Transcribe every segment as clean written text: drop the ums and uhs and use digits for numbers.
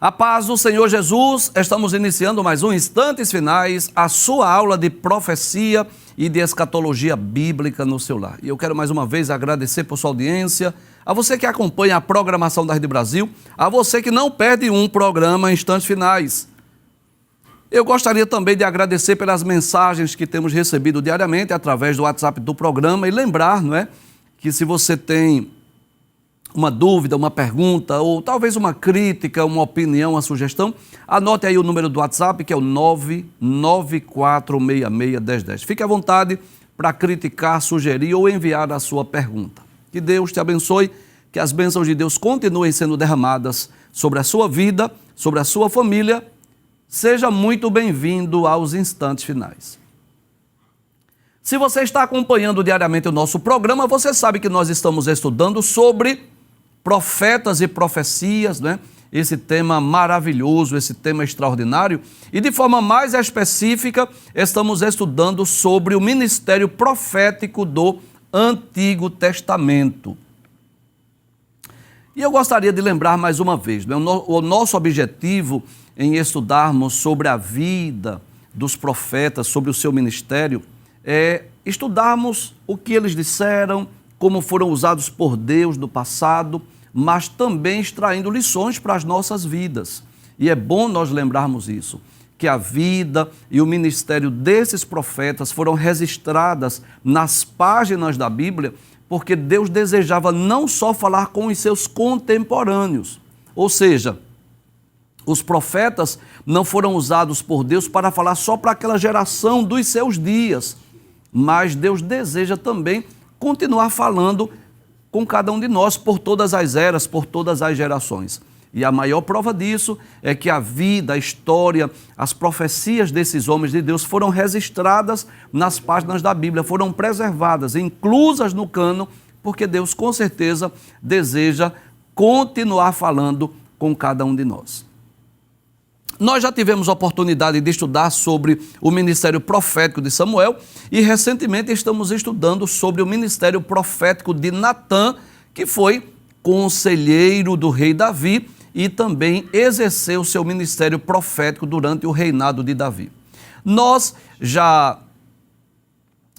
A paz do Senhor Jesus, estamos iniciando mais um Instantes Finais, a sua aula de profecia e de escatologia bíblica no seu lar. E eu quero mais uma vez agradecer por sua audiência, a você que acompanha a programação da Rede Brasil, a você que não perde um programa Instantes Finais. Eu gostaria também de agradecer pelas mensagens que temos recebido diariamente através do WhatsApp do programa e lembrar, que se você tem uma dúvida, uma pergunta ou talvez uma crítica, uma opinião, uma sugestão, anote aí o número do WhatsApp, que é o 994661010. Fique à vontade para criticar, sugerir ou enviar a sua pergunta. Que Deus te abençoe, que as bênçãos de Deus continuem sendo derramadas sobre a sua vida, sobre a sua família. Seja muito bem-vindo aos Instantes Finais. Se você está acompanhando diariamente o nosso programa, você sabe que nós estamos estudando sobre profetas e profecias, Esse tema maravilhoso, esse tema extraordinário. E de forma mais específica, estamos estudando sobre o ministério profético do Antigo Testamento. E eu gostaria de lembrar mais uma vez, o nosso objetivo em estudarmos sobre a vida dos profetas, sobre o seu ministério, é estudarmos o que eles disseram, como foram usados por Deus no passado, mas também extraindo lições para as nossas vidas. E é bom nós lembrarmos isso, que a vida e o ministério desses profetas foram registradas nas páginas da Bíblia, porque Deus desejava não só falar com os seus contemporâneos, ou seja, os profetas não foram usados por Deus para falar só para aquela geração dos seus dias, mas Deus deseja também continuar falando com cada um de nós, por todas as eras, por todas as gerações. E a maior prova disso é que a vida, a história, as profecias desses homens de Deus foram registradas nas páginas da Bíblia, foram preservadas, inclusas no cânon, porque Deus com certeza deseja continuar falando com cada um de nós. Nós já tivemos a oportunidade de estudar sobre o ministério profético de Samuel e recentemente estamos estudando sobre o ministério profético de Natã, que foi conselheiro do rei Davi e também exerceu seu ministério profético durante o reinado de Davi. Nós já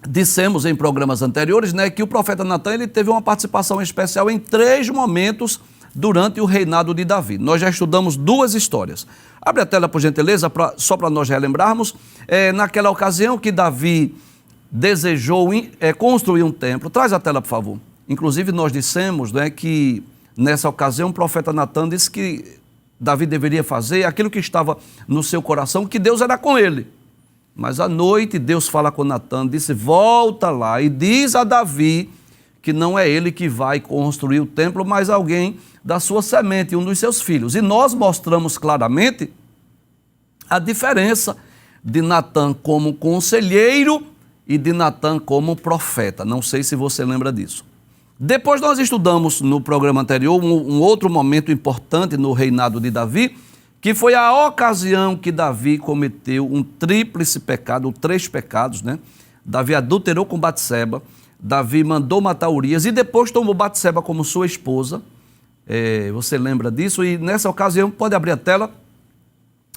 dissemos em programas anteriores, que o profeta Natã ele teve uma participação especial em 3 momentos durante o reinado de Davi. Nós já estudamos 2 histórias. Abre a tela, por gentileza, só para nós relembrarmos. Naquela ocasião que Davi desejou construir um templo. Traz a tela, por favor. Inclusive, nós dissemos que nessa ocasião o profeta Natã disse que Davi deveria fazer aquilo que estava no seu coração, que Deus era com ele. Mas à noite Deus fala com Natã, disse: volta lá e diz a Davi que não é ele que vai construir o templo, mas alguém da sua semente, um dos seus filhos. E nós mostramos claramente a diferença de Natã como conselheiro e de Natã como profeta. Não sei se você lembra disso. Depois nós estudamos no programa anterior um outro momento importante no reinado de Davi, que foi a ocasião que Davi cometeu um tríplice pecado, 3 pecados, Davi adulterou com Batseba, Davi mandou matar Urias e depois tomou Batseba como sua esposa. Você lembra disso? E nessa ocasião, pode abrir a tela,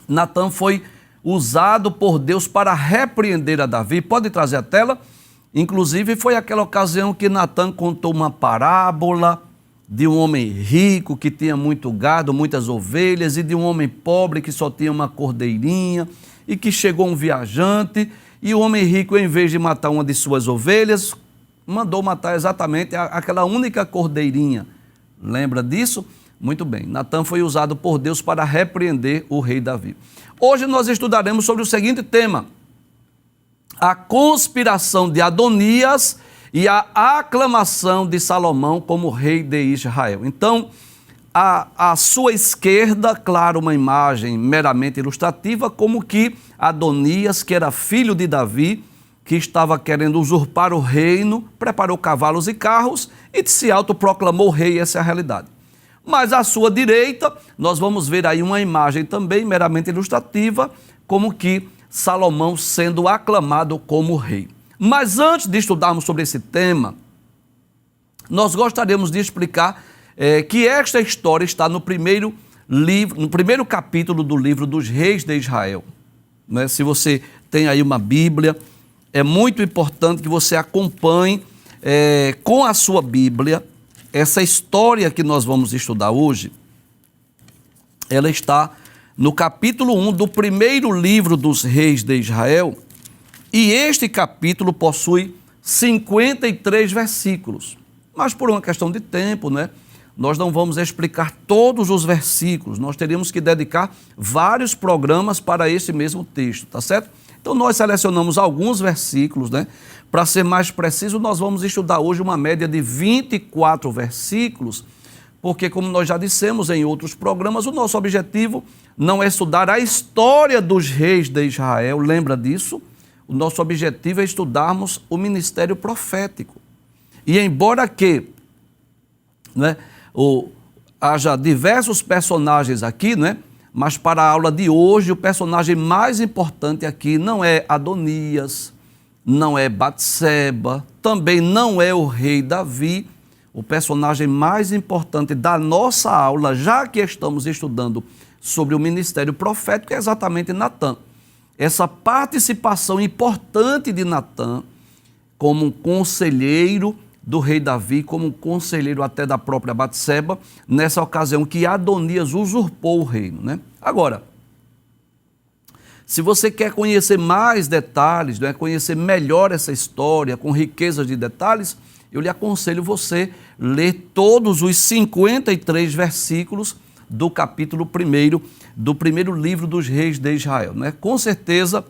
Natã foi usado por Deus para repreender a Davi. Pode trazer a tela? Inclusive foi aquela ocasião que Natã contou uma parábola de um homem rico que tinha muito gado, muitas ovelhas, e de um homem pobre que só tinha uma cordeirinha, e que chegou um viajante, e o homem rico, em vez de matar uma de suas ovelhas, mandou matar exatamente aquela única cordeirinha. Lembra disso? Muito bem. Natã foi usado por Deus para repreender o rei Davi. Hoje nós estudaremos sobre o seguinte tema: a conspiração de Adonias e a aclamação de Salomão como rei de Israel. Então, à sua esquerda, claro, uma imagem meramente ilustrativa, como que Adonias, que era filho de Davi, que estava querendo usurpar o reino, preparou cavalos e carros e se autoproclamou rei. Essa é a realidade. Mas à sua direita, nós vamos ver aí uma imagem também meramente ilustrativa, como que Salomão sendo aclamado como rei. Mas antes de estudarmos sobre esse tema, nós gostaríamos de explicar que esta história está no primeiro livro, no primeiro capítulo do livro dos Reis de Israel. Né? Se você tem aí uma Bíblia, é muito importante que você acompanhe com a sua Bíblia essa história que nós vamos estudar hoje. Ela está no capítulo 1 do primeiro livro dos Reis de Israel, e este capítulo possui 53 versículos. Mas por uma questão de tempo, né, nós não vamos explicar todos os versículos, nós teríamos que dedicar vários programas para esse mesmo texto, tá certo? Então nós selecionamos alguns versículos, né? Para ser mais preciso, nós vamos estudar hoje uma média de 24 versículos, porque como nós já dissemos em outros programas, o nosso objetivo não é estudar a história dos reis de Israel, lembra disso? O nosso objetivo é estudarmos o ministério profético. E embora que, né, haja diversos personagens aqui, né? Mas para a aula de hoje, o personagem mais importante aqui não é Adonias, não é Batseba, também não é o rei Davi. O personagem mais importante da nossa aula, já que estamos estudando sobre o ministério profético, é exatamente Natã. Essa participação importante de Natã como um conselheiro do rei Davi, como um conselheiro até da própria Batseba, nessa ocasião que Adonias usurpou o reino, né? Agora, se você quer conhecer mais detalhes, né, conhecer melhor essa história, com riquezas de detalhes, eu lhe aconselho você ler todos os 53 versículos do capítulo 1 do primeiro livro dos Reis de Israel, né? Com certeza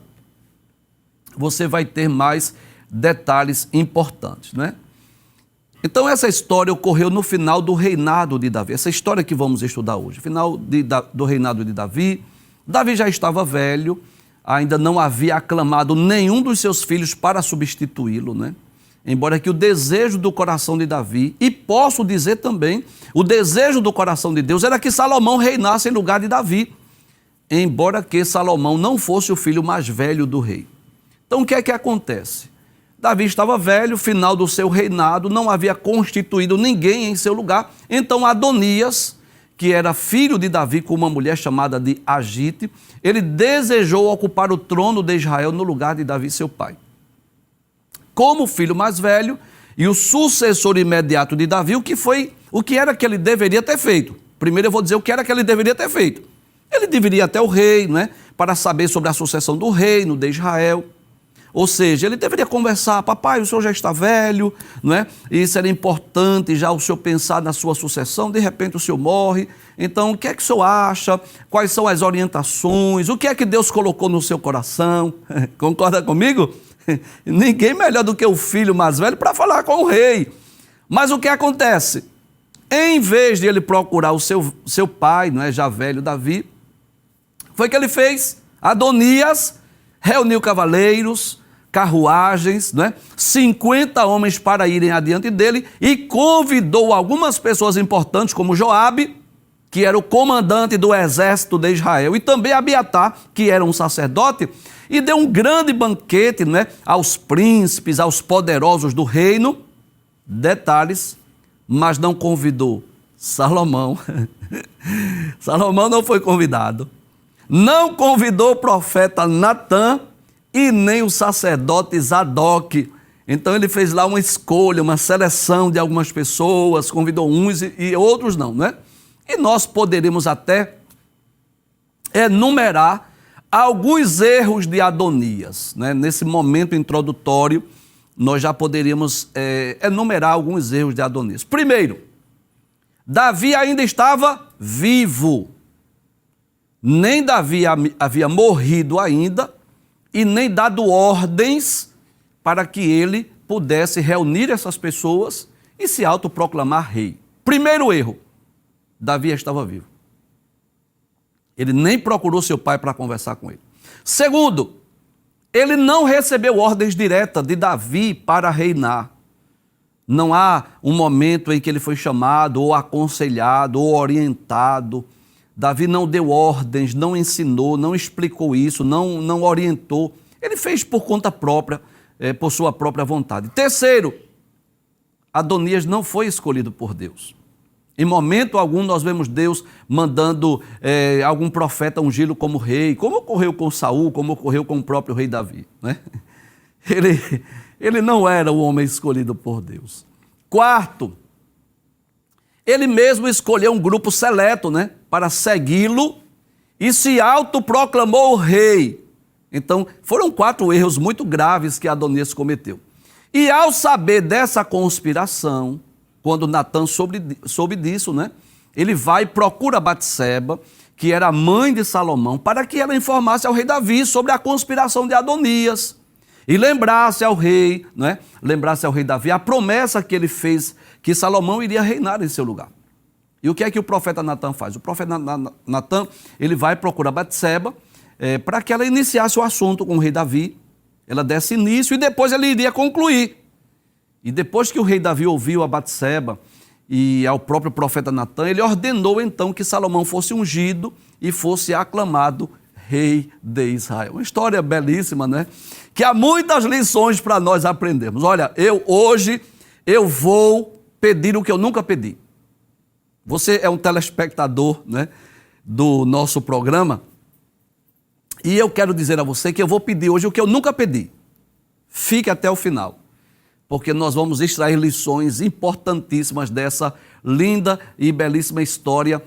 você vai ter mais detalhes importantes, né? Então essa história ocorreu no final do reinado de Davi, essa história que vamos estudar hoje, final do reinado de Davi. Davi já estava velho, ainda não havia aclamado nenhum dos seus filhos para substituí-lo, né? Embora que o desejo do coração de Davi, e posso dizer também, o desejo do coração de Deus era que Salomão reinasse em lugar de Davi, embora que Salomão não fosse o filho mais velho do rei. Então o que é que acontece? Davi estava velho, final do seu reinado, não havia constituído ninguém em seu lugar. Então Adonias, que era filho de Davi com uma mulher chamada de Agite, ele desejou ocupar o trono de Israel no lugar de Davi, seu pai. Como filho mais velho e o sucessor imediato de Davi, o que era que ele deveria ter feito? Primeiro eu vou dizer o que era que ele deveria ter feito. Ele deveria ir até o rei, né, para saber sobre a sucessão do reino de Israel. Ou seja, ele deveria conversar: papai, o senhor já está velho, não é? E seria importante já o senhor pensar na sua sucessão, de repente o senhor morre, então o que é que o senhor acha? Quais são as orientações? O que é que Deus colocou no seu coração? Concorda comigo? Ninguém melhor do que o filho mais velho para falar com o rei. Mas o que acontece? Em vez de ele procurar o seu pai, não é, já velho Davi, foi que ele fez? Adonias reuniu cavaleiros, carruagens, né? 50 homens para irem adiante dele e convidou algumas pessoas importantes, como Joabe, que era o comandante do exército de Israel, e também Abiatar, que era um sacerdote, e deu um grande banquete, né, aos príncipes, aos poderosos do reino. Detalhes, mas não convidou Salomão. Salomão não foi convidado. Não convidou o profeta Natã e nem o sacerdote Zadok. Então ele fez lá uma escolha, uma seleção de algumas pessoas, convidou uns e outros não, né? E nós poderíamos até enumerar alguns erros de Adonias, né? Nesse momento introdutório, nós já poderíamos enumerar alguns erros de Adonias. Primeiro, Davi ainda estava vivo. Nem Davi havia morrido ainda e nem dado ordens para que ele pudesse reunir essas pessoas e se autoproclamar rei. Primeiro erro, Davi estava vivo. Ele nem procurou seu pai para conversar com ele. Segundo, ele não recebeu ordens diretas de Davi para reinar. Não há um momento em que ele foi chamado, ou aconselhado, ou orientado. Davi não deu ordens, não ensinou, não explicou isso, não orientou. Ele fez por conta própria, por sua própria vontade. Terceiro, Adonias não foi escolhido por Deus. Em momento algum nós vemos Deus mandando algum profeta ungí-lo como rei, como ocorreu com Saul, como ocorreu com o próprio rei Davi, né? Ele não era o homem escolhido por Deus. Quarto, ele mesmo escolheu um grupo seleto, né, para segui-lo e se autoproclamou rei. Então, foram 4 erros muito graves que Adonias cometeu. E ao saber dessa conspiração, quando Natã soube disso, né, ele vai e procura Batseba, que era a mãe de Salomão, para que ela informasse ao rei Davi sobre a conspiração de Adonias e lembrasse ao rei, né, lembrasse ao rei Davi a promessa que ele fez que Salomão iria reinar em seu lugar. E o que é que o profeta Natã faz? O profeta Natã, ele vai procurar Batseba para que ela iniciasse o assunto com o rei Davi, ela desse início e depois ele iria concluir. E depois que o rei Davi ouviu a Batseba e ao próprio profeta Natã, ele ordenou então que Salomão fosse ungido e fosse aclamado rei de Israel. Uma história belíssima, né? Que há muitas lições para nós aprendermos. Olha, hoje eu vou pedir o que eu nunca pedi. Você é um telespectador, né, do nosso programa e eu quero dizer a você que eu vou pedir hoje o que eu nunca pedi. Fique até o final, porque nós vamos extrair lições importantíssimas dessa linda e belíssima história,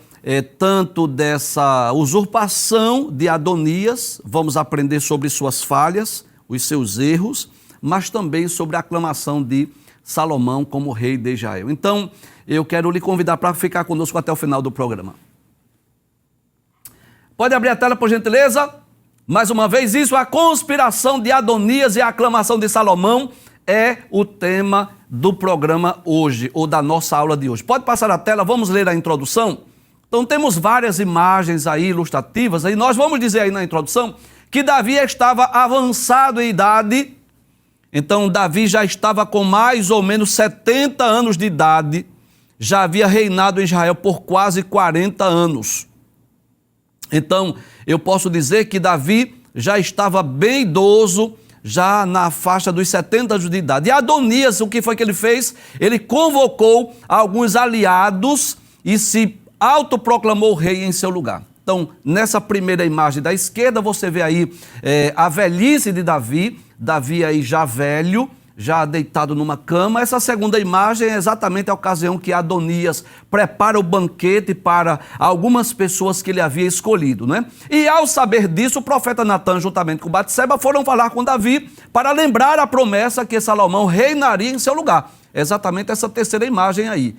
tanto dessa usurpação de Adonias, vamos aprender sobre suas falhas, os seus erros, mas também sobre a aclamação de Salomão como rei de Israel. Então, eu quero lhe convidar para ficar conosco até o final do programa. Pode abrir a tela, por gentileza? Mais uma vez, isso, a conspiração de Adonias e a aclamação de Salomão é o tema do programa hoje, ou da nossa aula de hoje. Pode passar a tela, vamos ler a introdução? Então temos várias imagens aí ilustrativas, e nós vamos dizer aí na introdução que Davi estava avançado em idade. Então Davi já estava com mais ou menos 70 anos de idade, já havia reinado em Israel por quase 40 anos. Então eu posso dizer que Davi já estava bem idoso, já na faixa dos 70 anos de idade. E Adonias, o que foi que ele fez? Ele convocou alguns aliados e se autoproclamou rei em seu lugar. Então, nessa primeira imagem da esquerda, você vê aí a velhice de Davi, Davi aí já velho, já deitado numa cama. Essa segunda imagem é exatamente a ocasião que Adonias prepara o banquete para algumas pessoas que ele havia escolhido, né? E ao saber disso, o profeta Natã, juntamente com Batseba, foram falar com Davi para lembrar a promessa que Salomão reinaria em seu lugar. Exatamente essa terceira imagem aí.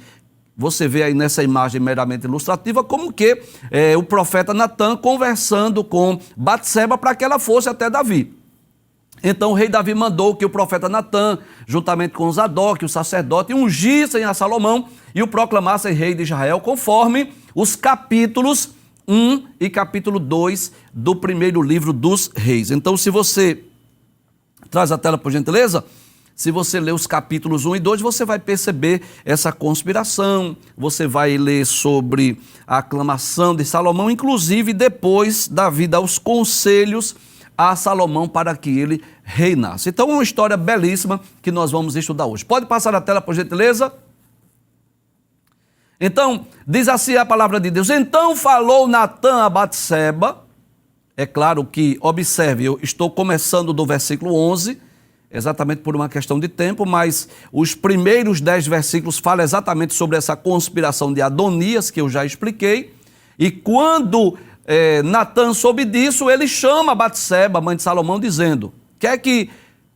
Você vê aí nessa imagem meramente ilustrativa como que o profeta Natã conversando com Batseba para que ela fosse até Davi. Então o rei Davi mandou que o profeta Natã, juntamente com Zadok, o sacerdote, ungissem a Salomão e o proclamassem rei de Israel, conforme os capítulos 1 e capítulo 2 do primeiro livro dos reis. Então, se você traz a tela, por gentileza, se você ler os capítulos 1 e 2, você vai perceber essa conspiração, você vai ler sobre a aclamação de Salomão, inclusive depois Davi dá os conselhos a Salomão para que ele reinasse. Então é uma história belíssima que nós vamos estudar hoje. Pode passar a tela, por gentileza? Então, diz assim a palavra de Deus: então falou Natã a Batseba. É claro que, observe, eu estou começando do versículo 11, exatamente por uma questão de tempo, mas os primeiros 10 versículos falam exatamente sobre essa conspiração de Adonias, que eu já expliquei, e quando Natã soube disso, ele chama Batseba, mãe de Salomão, dizendo, quer que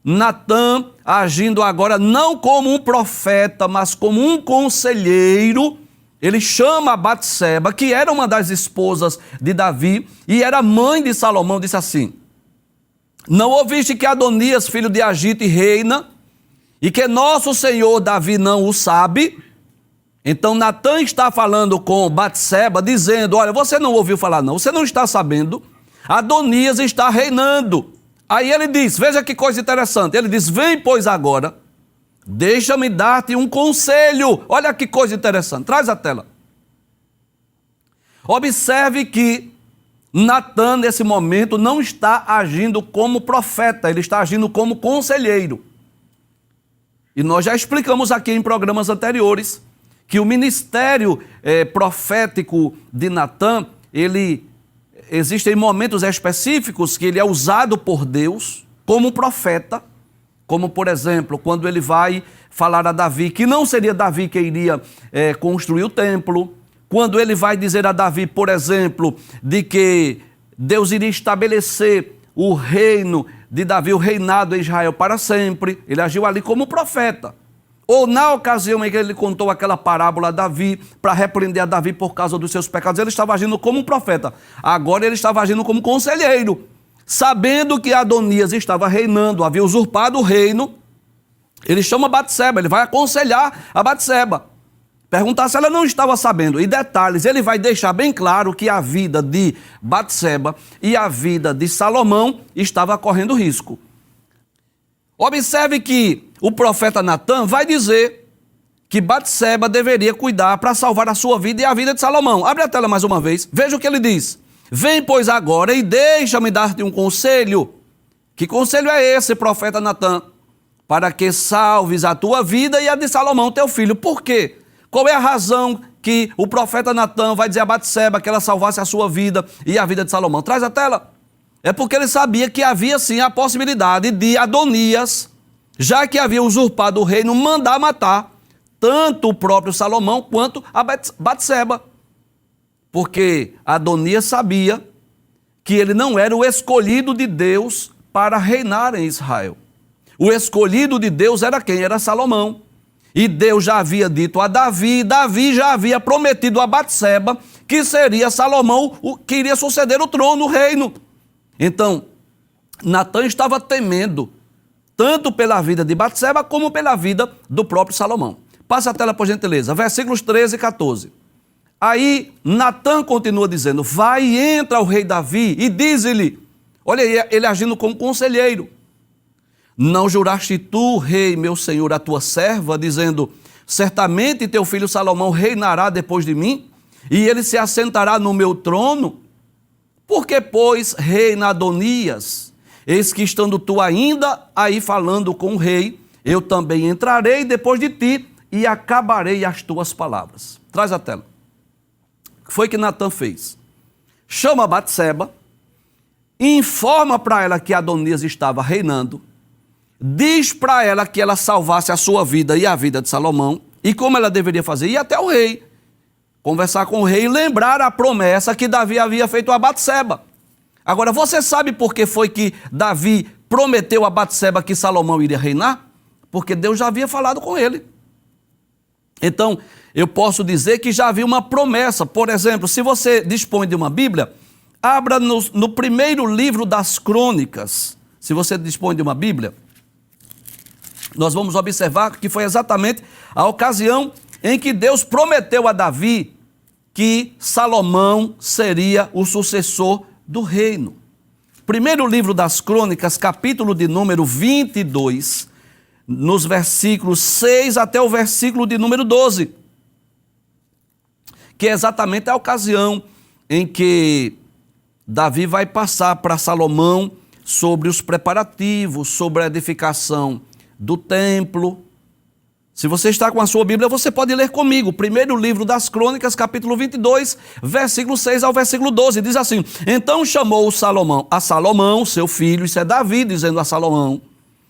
Natã, agindo agora não como um profeta, mas como um conselheiro, ele chama a Batseba, que era uma das esposas de Davi, e era mãe de Salomão, disse assim, não ouviste que Adonias, filho de Agite, reina, e que nosso senhor Davi não o sabe? Então Natã está falando com Batseba, dizendo, olha, você não ouviu falar não, você não está sabendo, Adonias está reinando. Aí ele diz, veja que coisa interessante, ele diz, vem pois agora, deixa-me dar-te um conselho. Olha que coisa interessante, traz a tela. Observe que Natã, nesse momento, não está agindo como profeta, ele está agindo como conselheiro. E nós já explicamos aqui em programas anteriores que o ministério profético de Natã, existem momentos específicos que ele é usado por Deus como profeta, como, por exemplo, quando ele vai falar a Davi, que não seria Davi que iria construir o templo, quando ele vai dizer a Davi, por exemplo, de que Deus iria estabelecer o reino de Davi, o reinado em Israel para sempre. Ele agiu ali como profeta. Ou na ocasião em que ele contou aquela parábola a Davi, para repreender a Davi por causa dos seus pecados, ele estava agindo como um profeta. Agora ele estava agindo como conselheiro. Sabendo que Adonias estava reinando, havia usurpado o reino, ele chama Batseba, ele vai aconselhar a Batseba. Perguntar se ela não estava sabendo. E detalhes, ele vai deixar bem claro que a vida de Batseba e a vida de Salomão estava correndo risco. Observe que o profeta Natã vai dizer que Batseba deveria cuidar para salvar a sua vida e a vida de Salomão. Abre a tela mais uma vez, veja o que ele diz. Vem, pois, agora e deixa-me dar-te um conselho. Que conselho é esse, profeta Natã? Para que salves a tua vida e a de Salomão, teu filho. Por quê? Qual é a razão que o profeta Natã vai dizer a Batseba que ela salvasse a sua vida e a vida de Salomão? Traz a tela. É porque ele sabia que havia sim a possibilidade de Adonias, já que havia usurpado o reino, mandar matar tanto o próprio Salomão quanto a Batseba. Porque Adonias sabia que ele não era o escolhido de Deus para reinar em Israel. O escolhido de Deus era quem? Era Salomão. E Deus já havia dito a Davi, Davi já havia prometido a Batseba que seria Salomão o que iria suceder o trono, o reino. Então, Natã estava temendo, tanto pela vida de Batseba como pela vida do próprio Salomão. Passa a tela, por gentileza, versículos 13 e 14. Aí, Natã continua dizendo, vai e entra o rei Davi e diz-lhe, olha aí, ele agindo como conselheiro. Não juraste tu, rei, meu senhor, a tua serva, dizendo, certamente teu filho Salomão reinará depois de mim, e ele se assentará no meu trono? Porque, pois, reina Adonias, eis que estando tu ainda aí falando com o rei, eu também entrarei depois de ti e acabarei as tuas palavras. Traz a tela. O que foi que Natã fez? Chama Batseba, informa para ela que Adonias estava reinando, diz para ela que ela salvasse a sua vida e a vida de Salomão, e como ela deveria fazer? Ir até o rei, conversar com o rei e lembrar a promessa que Davi havia feito a Batseba. Agora, você sabe por que foi que Davi prometeu a Batseba que Salomão iria reinar? Porque Deus já havia falado com ele. Então, eu posso dizer que já havia uma promessa. Por exemplo, se você dispõe de uma Bíblia, abra no primeiro livro das Crônicas. Se você dispõe de uma Bíblia, nós vamos observar que foi exatamente a ocasião em que Deus prometeu a Davi que Salomão seria o sucessor do reino. Primeiro livro das Crônicas, capítulo de número 22, nos versículos 6 até o versículo de número 12, que é exatamente a ocasião em que Davi vai passar para Salomão sobre os preparativos, sobre a edificação do templo. Se você está com a sua Bíblia, você pode ler comigo. Primeiro livro das Crônicas, capítulo 22, versículo 6 ao versículo 12, diz assim, então chamou a Salomão, seu filho, isso é Davi dizendo a Salomão,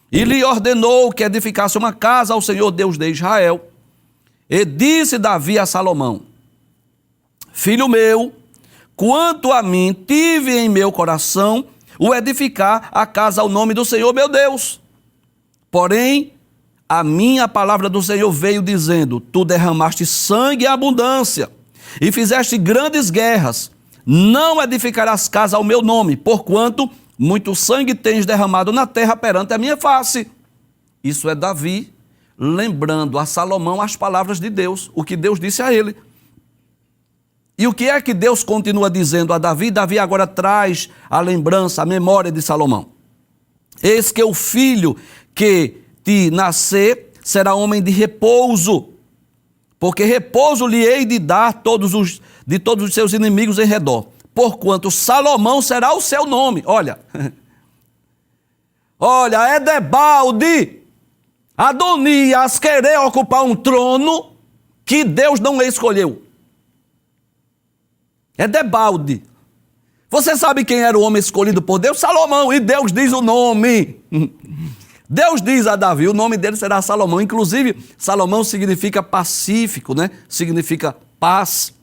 e lhe ordenou que edificasse uma casa ao Senhor Deus de Israel. E disse Davi a Salomão, filho meu, quanto a mim, tive em meu coração o edificar a casa ao nome do Senhor meu Deus. Porém, a minha palavra do Senhor veio dizendo, tu derramaste sangue em abundância e fizeste grandes guerras. Não edificarás casa ao meu nome, porquanto muito sangue tens derramado na terra perante a minha face. Isso é Davi lembrando a Salomão as palavras de Deus, o que Deus disse a ele. E o que é que Deus continua dizendo a Davi? Davi agora traz a lembrança, a memória de Salomão. Eis que o filho que te nascer será homem de repouso, porque repouso lhe hei de dar de todos os seus inimigos em redor, porquanto Salomão será o seu nome. Olha, é debalde Adonias querer ocupar um trono que Deus não escolheu. É debalde. Você sabe quem era o homem escolhido por Deus? Salomão, e Deus diz o nome. Deus diz a Davi, o nome dele será Salomão. Inclusive, Salomão significa pacífico, né? Significa paz.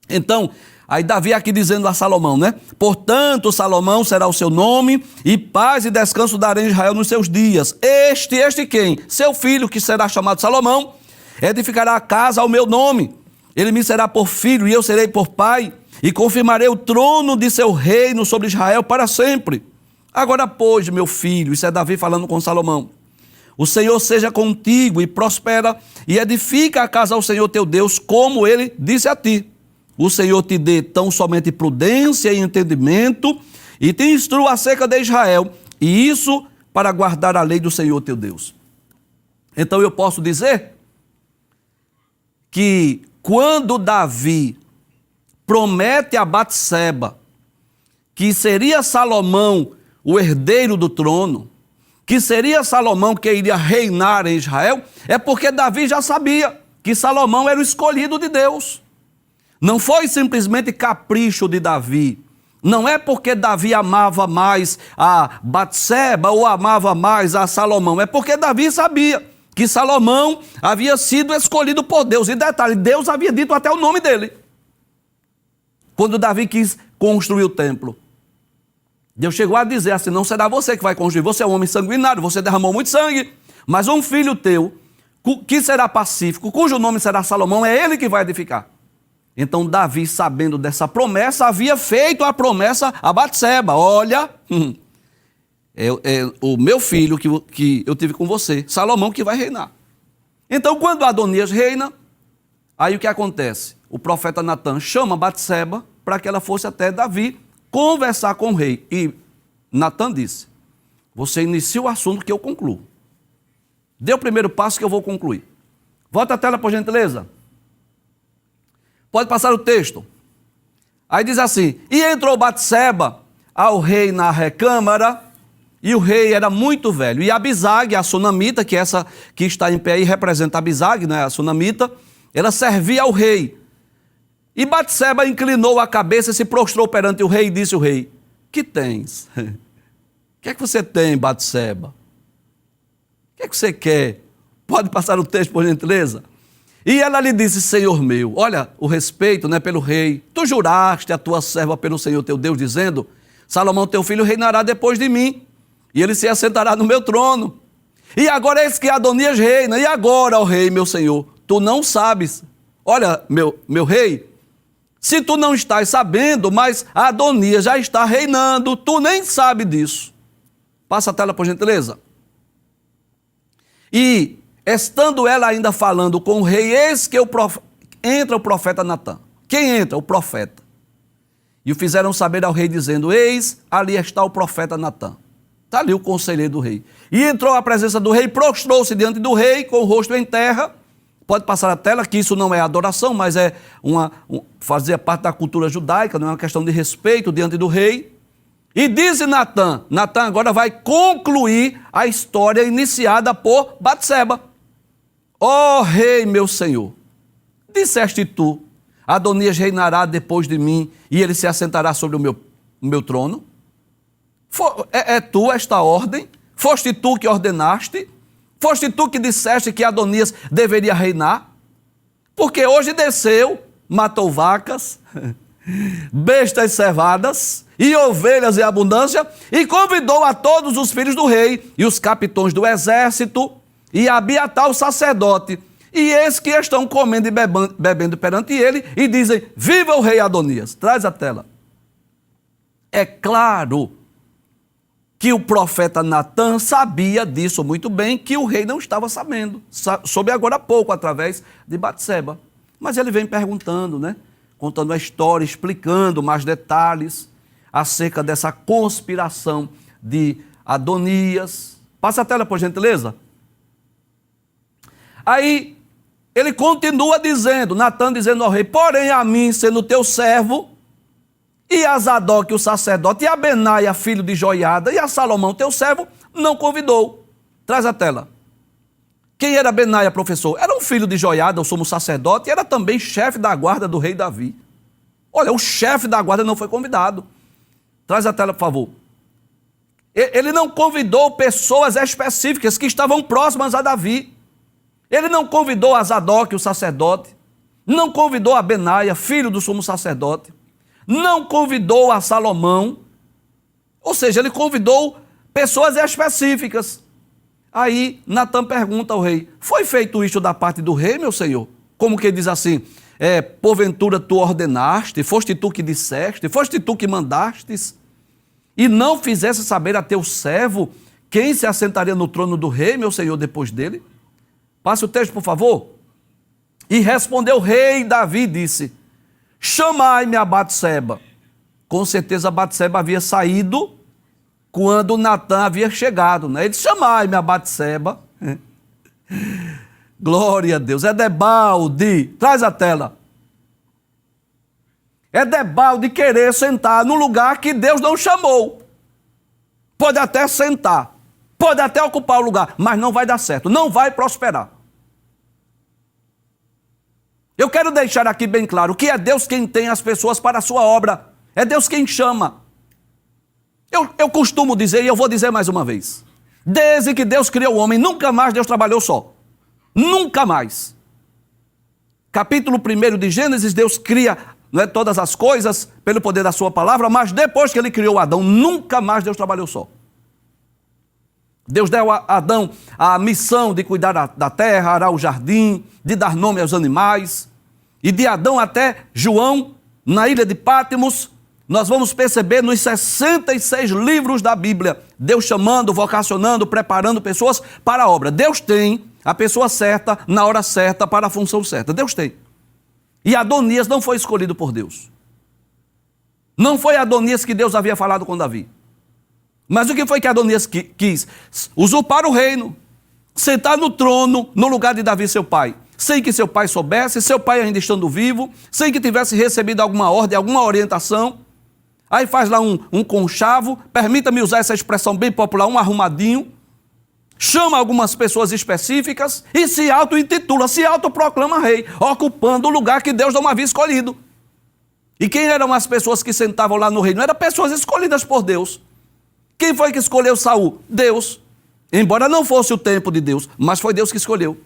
Então, aí Davi aqui dizendo a Salomão, né? Portanto, Salomão será o seu nome, e paz e descanso darei a Israel nos seus dias. Este quem? Seu filho, que será chamado Salomão, edificará a casa ao meu nome. Ele me será por filho, e eu serei por pai, e confirmarei o trono de seu reino sobre Israel para sempre. Agora, pois, meu filho, isso é Davi falando com Salomão, o Senhor seja contigo e prospera, e edifica a casa ao Senhor teu Deus, como ele disse a ti. O Senhor te dê tão somente prudência e entendimento, e te instrua acerca de Israel, e isso para guardar a lei do Senhor teu Deus. Então eu posso dizer que quando Davi promete a Batseba que seria Salomão o herdeiro do trono, que seria Salomão que iria reinar em Israel, é porque Davi já sabia que Salomão era o escolhido de Deus. Não foi simplesmente capricho de Davi. Não é porque Davi amava mais a Batseba ou amava mais a Salomão. É porque Davi sabia que Salomão havia sido escolhido por Deus. E detalhe, Deus havia dito até o nome dele. Quando Davi quis construir o templo, Deus chegou a dizer assim, não será você que vai construir, você é um homem sanguinário, você derramou muito sangue, mas um filho teu, que será pacífico, cujo nome será Salomão, é ele que vai edificar. Então Davi, sabendo dessa promessa, havia feito a promessa a Batseba, olha, é o meu filho que eu tive com você, Salomão, que vai reinar. Então quando Adonias reina, aí o que acontece? O profeta Natan chama Batseba para que ela fosse até Davi conversar com o rei. E Natan disse, você inicia o assunto que eu concluo. Dê o primeiro passo que eu vou concluir. Volta a tela, por gentileza. Pode passar o texto. Aí diz assim, e entrou Batseba ao rei na recâmara, e o rei era muito velho. E Abisag, a sunamita, que essa que está em pé aí representa Abisag, né, a sunamita, ela servia ao rei. E Batseba inclinou a cabeça e se prostrou perante o rei e disse o rei, que tens? O que é que você tem, Batseba? O que é que você quer? Pode passar o texto, por gentileza? E ela lhe disse, Senhor meu, olha o respeito, né, pelo rei. Tu juraste a tua serva pelo Senhor teu Deus, dizendo, Salomão teu filho reinará depois de mim, e ele se assentará no meu trono. E agora eis que Adonias reina, e agora, ó rei, meu senhor, tu não sabes. Olha, meu rei, se tu não estás sabendo, mas Adonias já está reinando, tu nem sabe disso. Passa a tela, por gentileza. E, estando ela ainda falando com o rei, eis que entra o profeta Natan. Quem entra? O profeta. E o fizeram saber ao rei, dizendo, eis, ali está o profeta Natan. Está ali o conselheiro do rei. E entrou à presença do rei, prostrou-se diante do rei, com o rosto em terra. Pode passar a tela, que isso não é adoração, mas é fazia parte da cultura judaica, não é uma questão de respeito diante do rei. E disse Natan agora vai concluir a história iniciada por Batseba. Ó rei, meu senhor, disseste tu, Adonias reinará depois de mim, e ele se assentará sobre o meu trono? É tu esta ordem? Foste tu que ordenaste? Foste tu que disseste que Adonias deveria reinar? Porque hoje desceu, matou vacas, bestas cevadas e ovelhas em abundância, e convidou a todos os filhos do rei e os capitães do exército e Abiatar o sacerdote. E eis que estão comendo e bebendo perante ele e dizem, viva o rei Adonias. Traz a tela. É claro que o profeta Natan sabia disso muito bem, que o rei não estava sabendo. Soube agora há pouco, através de Batseba. Mas ele vem perguntando, né? Contando a história, explicando mais detalhes acerca dessa conspiração de Adonias. Passa a tela, por gentileza. Aí, ele continua dizendo, Natan dizendo ao rei, porém a mim, sendo teu servo, e a Zadok, o sacerdote, e a Benaia, filho de Joiada, e a Salomão, teu servo, não convidou. Traz a tela. Quem era Benaia, professor? Era um filho de Joiada, o sumo sacerdote, e era também chefe da guarda do rei Davi. Olha, o chefe da guarda não foi convidado. Traz a tela, por favor. Ele não convidou pessoas específicas que estavam próximas a Davi. Ele não convidou a Zadok, o sacerdote. Não convidou a Benaia, filho do sumo sacerdote. Não convidou a Salomão. Ou seja, ele convidou pessoas específicas. Aí Natã pergunta ao rei: foi feito isto da parte do rei, meu senhor? Como que diz assim: porventura tu ordenaste, foste tu que disseste, foste tu que mandastes, e não fizesse saber a teu servo quem se assentaria no trono do rei, meu senhor, depois dele? Passe o texto, por favor. E respondeu o rei Davi e disse: chamai-me a Batseba. Com certeza Batseba havia saído quando Natã havia chegado, né? Ele disse: chamai-me a Batseba. Glória a Deus. É debalde. Traz a tela. É debalde querer sentar no lugar que Deus não chamou. Pode até sentar, pode até ocupar o lugar, mas não vai dar certo, não vai prosperar. Eu quero deixar aqui bem claro que é Deus quem tem as pessoas para a sua obra. É Deus quem chama. Eu costumo dizer, e eu vou dizer mais uma vez: desde que Deus criou o homem, nunca mais Deus trabalhou só. Nunca mais. Capítulo 1 de Gênesis, Deus cria, não é, todas as coisas pelo poder da sua palavra, mas depois que ele criou Adão, nunca mais Deus trabalhou só. Deus deu a Adão a missão de cuidar da terra, arar o jardim, de dar nome aos animais. E de Adão até João, na ilha de Pátimos, nós vamos perceber nos 66 livros da Bíblia, Deus chamando, vocacionando, preparando pessoas para a obra. Deus tem a pessoa certa, na hora certa, para a função certa. Deus tem. E Adonias não foi escolhido por Deus. Não foi Adonias que Deus havia falado com Davi. Mas o que foi que Adonias quis? Usurpar o reino, sentar no trono, no lugar de Davi, seu pai. Sem que seu pai soubesse, seu pai ainda estando vivo, sem que tivesse recebido alguma ordem, alguma orientação. Aí faz lá um conchavo, permita-me usar essa expressão bem popular, um arrumadinho, chama algumas pessoas específicas e se auto-intitula, se autoproclama rei, ocupando o lugar que Deus não havia escolhido. E quem eram as pessoas que sentavam lá no reino? Eram pessoas escolhidas por Deus. Quem foi que escolheu Saul? Deus. Embora não fosse o tempo de Deus, mas foi Deus que escolheu.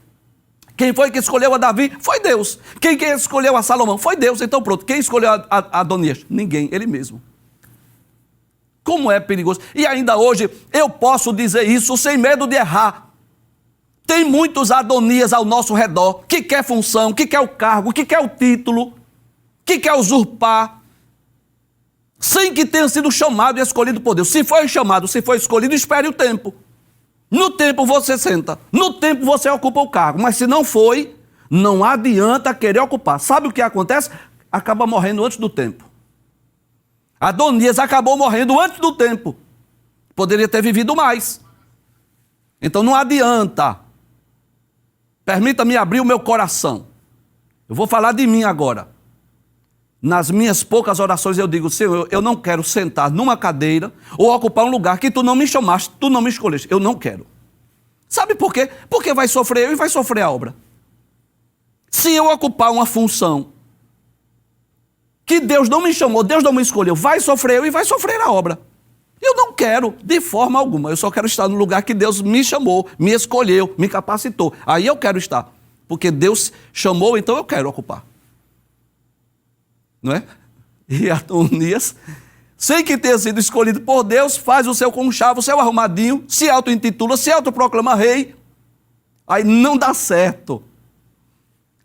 Quem foi que escolheu a Davi? Foi Deus. Quem escolheu a Salomão? Foi Deus. Então pronto, quem escolheu a Adonias? Ninguém, ele mesmo. Como é perigoso. E ainda hoje eu posso dizer isso sem medo de errar. Tem muitos Adonias ao nosso redor que quer função, que quer o cargo, que quer o título, que quer usurpar, sem que tenha sido chamado e escolhido por Deus. Se foi chamado, se foi escolhido, espere o tempo. No tempo você senta, no tempo você ocupa o cargo, mas se não foi, não adianta querer ocupar. Sabe o que acontece? Acaba morrendo antes do tempo. Adonias acabou morrendo antes do tempo. Poderia ter vivido mais. Então não adianta. Permita-me abrir o meu coração. Eu vou falar de mim agora. Nas minhas poucas orações eu digo: Senhor, eu não quero sentar numa cadeira ou ocupar um lugar que tu não me chamaste, tu não me escolheste. Eu não quero. Sabe por quê? Porque vai sofrer eu e vai sofrer a obra. Se eu ocupar uma função que Deus não me chamou, Deus não me escolheu, vai sofrer eu e vai sofrer a obra. Eu não quero de forma alguma. Eu só quero estar no lugar que Deus me chamou, me escolheu, me capacitou. Aí eu quero estar. Porque Deus chamou, então eu quero ocupar. Não é? E Adonias, sem que tenha sido escolhido por Deus, faz o seu conchavo, o seu arrumadinho, se auto-intitula, se autoproclama rei. Aí não dá certo.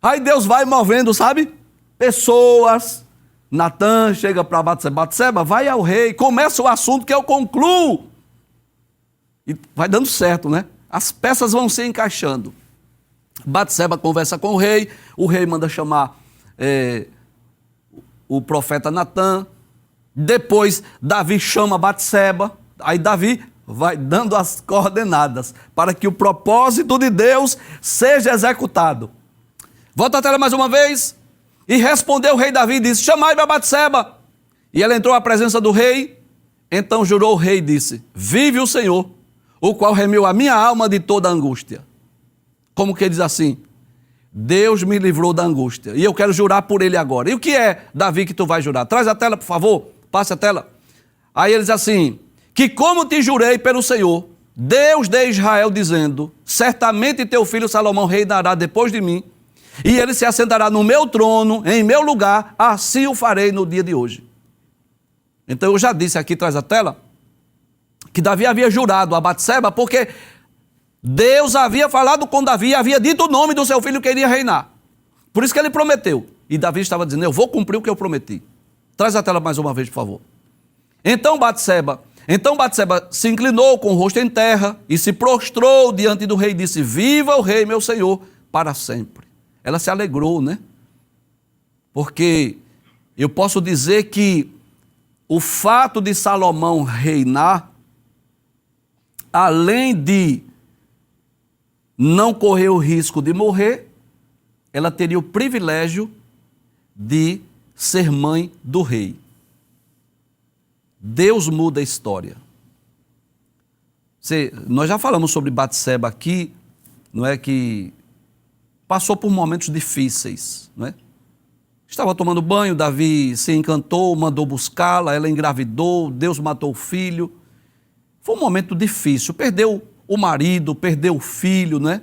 Aí Deus vai movendo, sabe? Pessoas. Natã chega para Batseba, vai ao rei, começa o assunto que eu concluo. E vai dando certo, né? As peças vão se encaixando. Batseba conversa com o rei manda chamar o profeta Natã. Depois Davi chama Batseba, aí Davi vai dando as coordenadas para que o propósito de Deus seja executado. Volta a tela mais uma vez. E respondeu o rei Davi e disse: chamai-me a Batseba. E ela entrou à presença do rei. Então jurou o rei e disse: vive o Senhor, o qual remiu a minha alma de toda angústia. como que ele diz assim: Deus me livrou da angústia e eu quero jurar por ele agora. E o que é, Davi, que tu vai jurar? Traz a tela, por favor, passe a tela. Aí ele diz assim: que como te jurei pelo Senhor, Deus de Israel, dizendo, certamente teu filho Salomão reinará depois de mim, e ele se assentará no meu trono, em meu lugar, assim o farei no dia de hoje. Então eu já disse aqui, traz a tela, que Davi havia jurado a Batseba, porque Deus havia falado com Davi e havia dito o nome do seu filho que iria reinar. Por isso que ele prometeu. E Davi estava dizendo: eu vou cumprir o que eu prometi. Traz a tela mais uma vez, por favor. Então Batseba se inclinou com o rosto em terra e se prostrou diante do rei e disse: viva o rei, meu senhor, para sempre. Ela se alegrou, né? Porque eu posso dizer que o fato de Salomão reinar, além de não correr o risco de morrer, ela teria o privilégio de ser mãe do rei. Deus muda a história. Nós já falamos sobre Batseba aqui, não é, que passou por momentos difíceis, não é? Estava tomando banho, Davi se encantou, mandou buscá-la, ela engravidou, Deus matou o filho. Foi um momento difícil, perdeu o marido, perdeu o filho, né?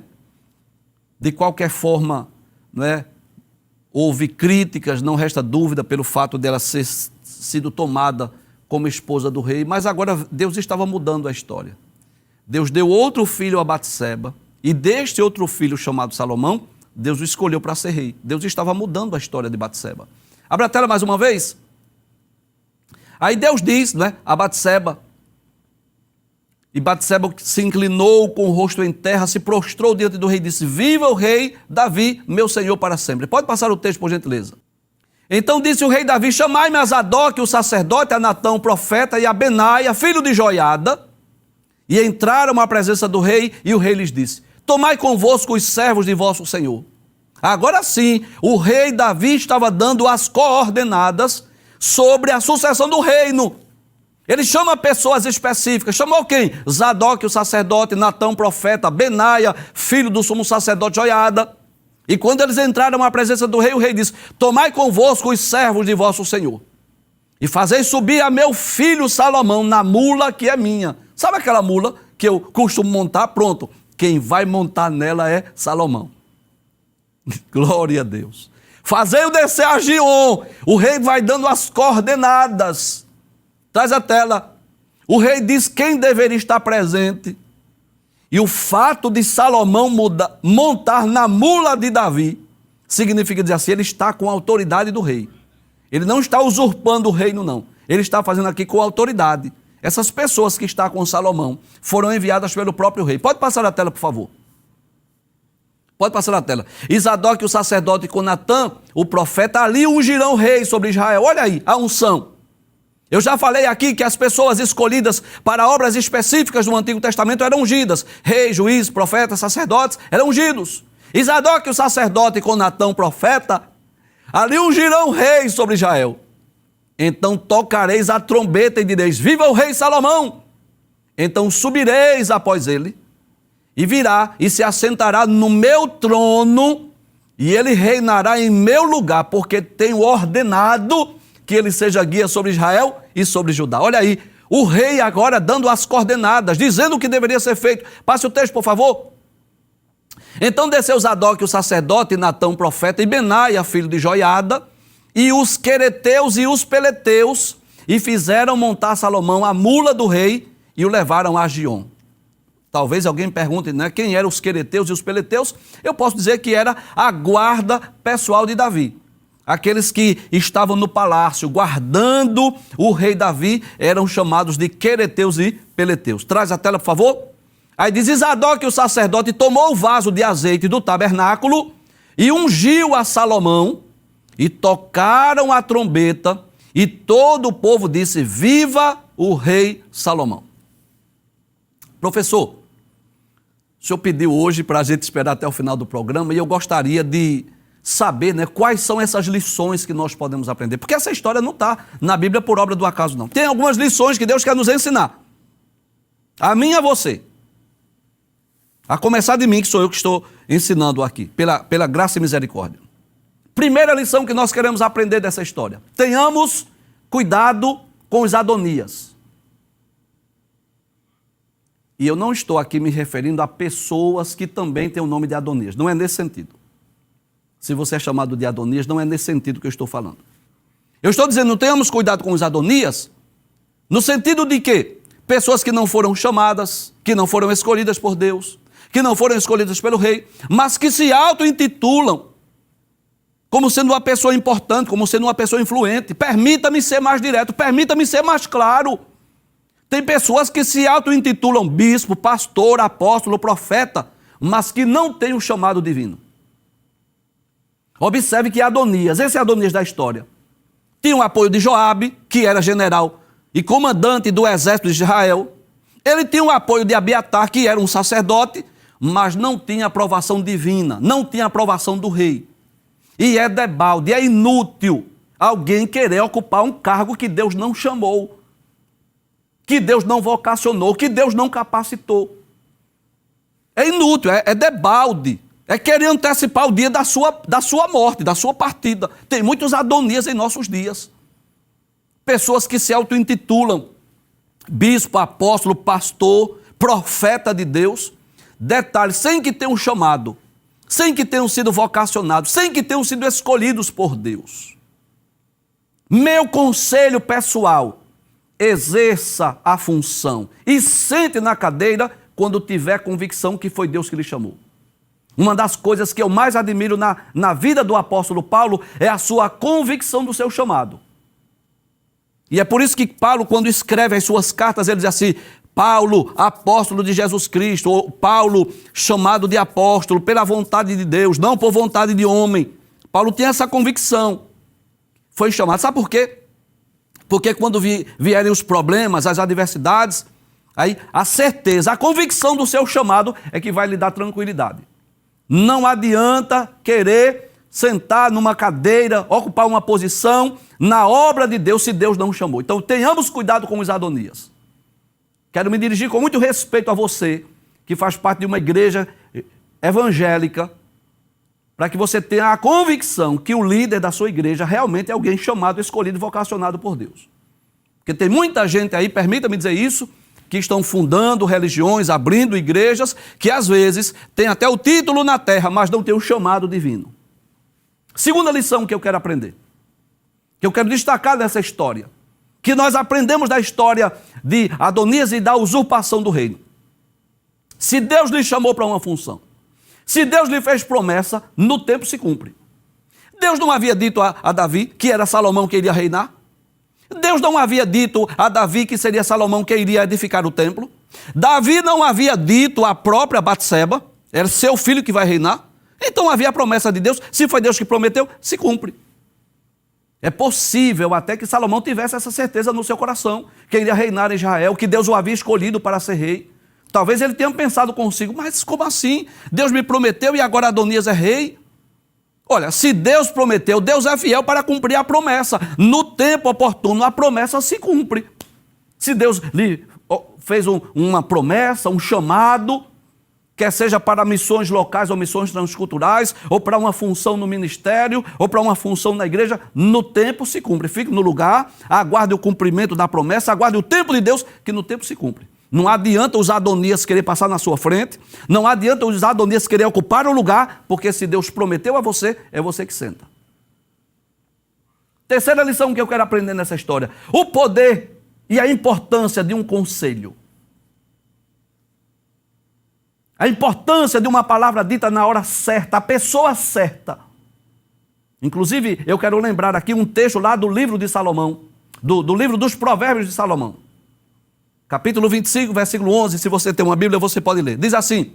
De qualquer forma, não é? Houve críticas, não resta dúvida, pelo fato dela ter sido tomada como esposa do rei, mas agora Deus estava mudando a história. Deus deu outro filho a Batseba, e deste outro filho chamado Salomão, Deus o escolheu para ser rei. Deus estava mudando a história de Batseba. Abre a tela mais uma vez. Aí Deus diz, né, a Batseba, e Batseba se inclinou com o rosto em terra, se prostrou diante do rei e disse: viva o rei Davi, meu senhor, para sempre. Pode passar o texto, por gentileza. Então disse o rei Davi: chamai-me a Zadok, o sacerdote, a Natã, o profeta, e a Benaia, filho de Joiada. E entraram à presença do rei, e o rei lhes disse: tomai convosco os servos de vosso senhor. Agora sim, o rei Davi estava dando as coordenadas sobre a sucessão do reino. Ele chama pessoas específicas. Chamou quem? Zadok, o sacerdote, Natã, o profeta, Benaia, filho do sumo sacerdote Joiada. E quando eles entraram à presença do rei, o rei disse: tomai convosco os servos de vosso senhor, e fazei subir a meu filho Salomão na mula que é minha. Sabe aquela mula que eu costumo montar? Pronto. Quem vai montar nela é Salomão. Glória a Deus. Fazei-o descer a Gion. O rei vai dando as coordenadas. Traz a tela. O rei diz quem deveria estar presente. E o fato de Salomão montar na mula de Davi significa dizer assim: ele está com a autoridade do rei. Ele não está usurpando o reino, não. Ele está fazendo aqui com autoridade. Essas pessoas que estão com Salomão foram enviadas pelo próprio rei. Pode passar a tela, por favor. Pode passar a tela. E Zadok, o sacerdote, com Natã, o profeta, ali ungirão rei sobre Israel. Olha aí, a unção. Eu já falei aqui que as pessoas escolhidas para obras específicas do Antigo Testamento eram ungidas. Reis, juízes, profetas, sacerdotes, eram ungidos. E Zadok, o sacerdote, com Natã, o profeta, ali ungirão rei sobre Israel. Então tocareis a trombeta e direis: viva o rei Salomão! Então subireis após ele, e virá e se assentará no meu trono, e ele reinará em meu lugar, porque tenho ordenado que ele seja guia sobre Israel e sobre Judá. Olha aí, o rei agora dando as coordenadas, dizendo o que deveria ser feito. Passe o texto, por favor. Então desceu Zadok, o sacerdote, Natã, o profeta, e Benaia, filho de Joiada, e os quereteus e os peleteus, e fizeram montar Salomão a mula do rei, e o levaram a Gion. Talvez alguém pergunte, né, quem eram os quereteus e os peleteus? Eu posso dizer que era a guarda pessoal de Davi. Aqueles que estavam no palácio guardando o rei Davi eram chamados de quereteus e peleteus. Traz a tela, por favor. Aí diz: Zadok, o sacerdote, tomou o vaso de azeite do tabernáculo e ungiu a Salomão, e tocaram a trombeta, e todo o povo disse: viva o rei Salomão. Professor, o senhor pediu hoje para a gente esperar até o final do programa, e eu gostaria de saber, né, quais são essas lições que nós podemos aprender. Porque essa história não está na Bíblia por obra do acaso, não. Tem algumas lições que Deus quer nos ensinar. A mim e a você. A começar de mim, que sou eu que estou ensinando aqui, pela graça e misericórdia. Primeira lição que nós queremos aprender dessa história. Tenhamos cuidado com os Adonias. E eu não estou aqui me referindo a pessoas que também têm o nome de Adonias. Não é nesse sentido. Se você é chamado de Adonias, não é nesse sentido que eu estou falando. Eu estou dizendo, não tenhamos cuidado com os Adonias, no sentido de que pessoas que não foram chamadas, que não foram escolhidas por Deus, que não foram escolhidas pelo rei, mas que se auto-intitulam como sendo uma pessoa importante, como sendo uma pessoa influente. Permita-me ser mais direto, permita-me ser mais claro. Tem pessoas que se auto-intitulam bispo, pastor, apóstolo, profeta, mas que não têm o chamado divino. Observe que Adonias, esse Adonias da história, tinha o apoio de Joabe, que era general e comandante do exército de Israel. Ele tinha o apoio de Abiatar, que era um sacerdote, mas não tinha aprovação divina, não tinha aprovação do rei. E é debalde, é inútil alguém querer ocupar um cargo que Deus não chamou, que Deus não vocacionou, que Deus não capacitou. É inútil, é debalde, é querer antecipar o dia da sua morte, da sua partida. Tem muitos Adonias em nossos dias. Pessoas que se auto-intitulam bispo, apóstolo, pastor, profeta de Deus. Detalhe, sem que tenham chamado, sem que tenham sido vocacionados, sem que tenham sido escolhidos por Deus. Meu conselho pessoal, exerça a função e sente na cadeira quando tiver convicção que foi Deus que lhe chamou. Uma das coisas que eu mais admiro na vida do apóstolo Paulo é a sua convicção do seu chamado. E é por isso que Paulo, quando escreve as suas cartas, ele diz assim: Paulo, apóstolo de Jesus Cristo, ou Paulo, chamado de apóstolo pela vontade de Deus, não por vontade de homem. Paulo tinha essa convicção. Foi chamado. Sabe por quê? Porque quando vierem os problemas, as adversidades, aí a certeza, a convicção do seu chamado é que vai lhe dar tranquilidade. Não adianta querer sentar numa cadeira, ocupar uma posição na obra de Deus se Deus não chamou. Então tenhamos cuidado com os Adonias. Quero me dirigir com muito respeito a você, que faz parte de uma igreja evangélica, para que você tenha a convicção que o líder da sua igreja realmente é alguém chamado, escolhido e vocacionado por Deus. Porque tem muita gente aí, permita-me dizer isso, que estão fundando religiões, abrindo igrejas, que às vezes tem até o título na terra, mas não tem o chamado divino. Segunda lição que eu quero aprender, que eu quero destacar dessa história, que nós aprendemos da história de Adonias e da usurpação do reino. Se Deus lhe chamou para uma função, se Deus lhe fez promessa, no tempo se cumpre. Deus não havia dito a Davi que era Salomão que iria reinar? Deus não havia dito a Davi que seria Salomão que iria edificar o templo? Davi não havia dito à própria Batseba, era seu filho que vai reinar? Então havia a promessa de Deus, se foi Deus que prometeu, se cumpre. É possível até que Salomão tivesse essa certeza no seu coração, que iria reinar em Israel, que Deus o havia escolhido para ser rei. Talvez ele tenha pensado consigo, mas como assim? Deus me prometeu e agora Adonias é rei? Olha, se Deus prometeu, Deus é fiel para cumprir a promessa. No tempo oportuno, a promessa se cumpre. Se Deus lhe fez uma promessa, um chamado, quer seja para missões locais ou missões transculturais, ou para uma função no ministério, ou para uma função na igreja, no tempo se cumpre. Fique no lugar, aguarde o cumprimento da promessa, aguarde o tempo de Deus, que no tempo se cumpre. Não adianta os Adonias querer passar na sua frente, não adianta os Adonias querer ocupar o lugar, porque se Deus prometeu a você, é você que senta. Terceira lição que eu quero aprender nessa história: o poder e a importância de um conselho. A importância de uma palavra dita na hora certa, a pessoa certa. Inclusive, eu quero lembrar aqui um texto lá do livro de Salomão, do livro dos Provérbios de Salomão. Capítulo 25, versículo 11, se você tem uma Bíblia, você pode ler. Diz assim: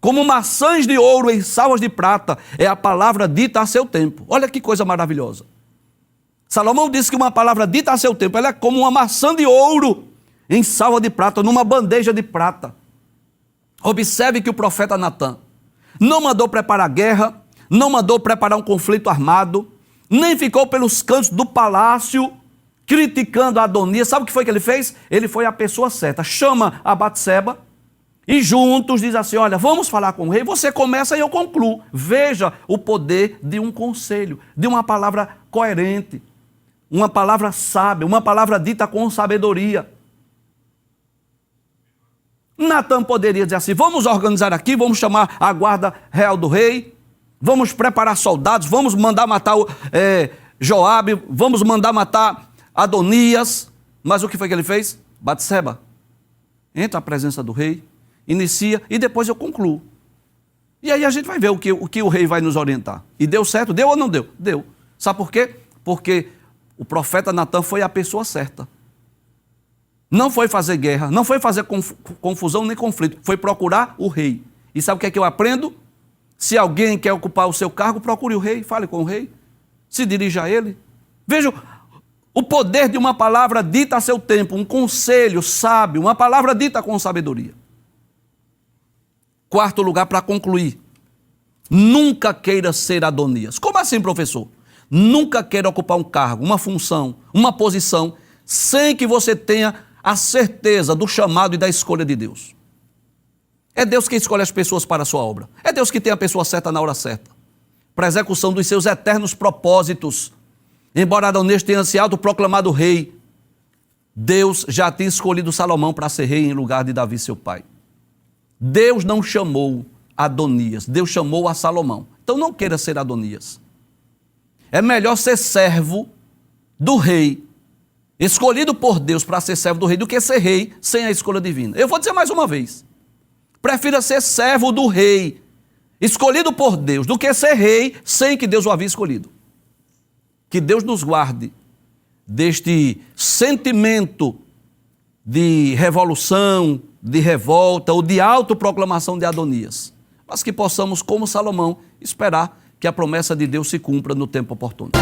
como maçãs de ouro em salvas de prata é a palavra dita a seu tempo. Olha que coisa maravilhosa. Salomão disse que uma palavra dita a seu tempo, ela é como uma maçã de ouro em salva de prata, numa bandeja de prata. Observe que o profeta Natã não mandou preparar guerra, não mandou preparar um conflito armado, nem ficou pelos cantos do palácio criticando a Adonias. Sabe o que foi que ele fez? Ele foi a pessoa certa. Chama a Batseba, E juntos diz assim, olha, vamos falar com o rei, você começa e eu concluo. Veja o poder de um conselho, de uma palavra coerente, uma palavra sábia, uma palavra dita com sabedoria. Natan poderia dizer assim, vamos organizar aqui, vamos chamar a guarda real do rei, vamos preparar soldados, vamos mandar matar Joabe, vamos mandar matar Adonias. Mas o que foi que ele fez? Batseba, entra à presença do rei, inicia e depois eu concluo. E aí a gente vai ver o que o rei vai nos orientar. E deu certo? Deu ou não deu? Deu. Sabe por quê? Porque o profeta Natan foi a pessoa certa. Não foi fazer guerra, não foi fazer confusão nem conflito, foi procurar o rei. E sabe o que é que eu aprendo? Se alguém quer ocupar o seu cargo, procure o rei, fale com o rei, se dirija a ele. Veja o poder de uma palavra dita a seu tempo, um conselho sábio, uma palavra dita com sabedoria. Quarto lugar, para concluir, nunca queira ser Adonias. Como assim, professor? Nunca queira ocupar um cargo, uma função, uma posição, sem que você tenha a certeza do chamado e da escolha de Deus. É Deus que escolhe as pessoas para a sua obra. É Deus que tem a pessoa certa na hora certa, para a execução dos seus eternos propósitos. Embora Adonias tenha se autoproclamado rei, Deus já tinha escolhido Salomão para ser rei em lugar de Davi, seu pai. Deus não chamou Adonias, Deus chamou a Salomão. Então não queira ser Adonias. É melhor ser servo do rei, escolhido por Deus para ser servo do rei, do que ser rei sem a escolha divina. Eu vou dizer mais uma vez. Prefira ser servo do rei, escolhido por Deus, do que ser rei sem que Deus o havia escolhido. Que Deus nos guarde deste sentimento de revolução, de revolta ou de autoproclamação de Adonias, mas que possamos, como Salomão, esperar que a promessa de Deus se cumpra no tempo oportuno.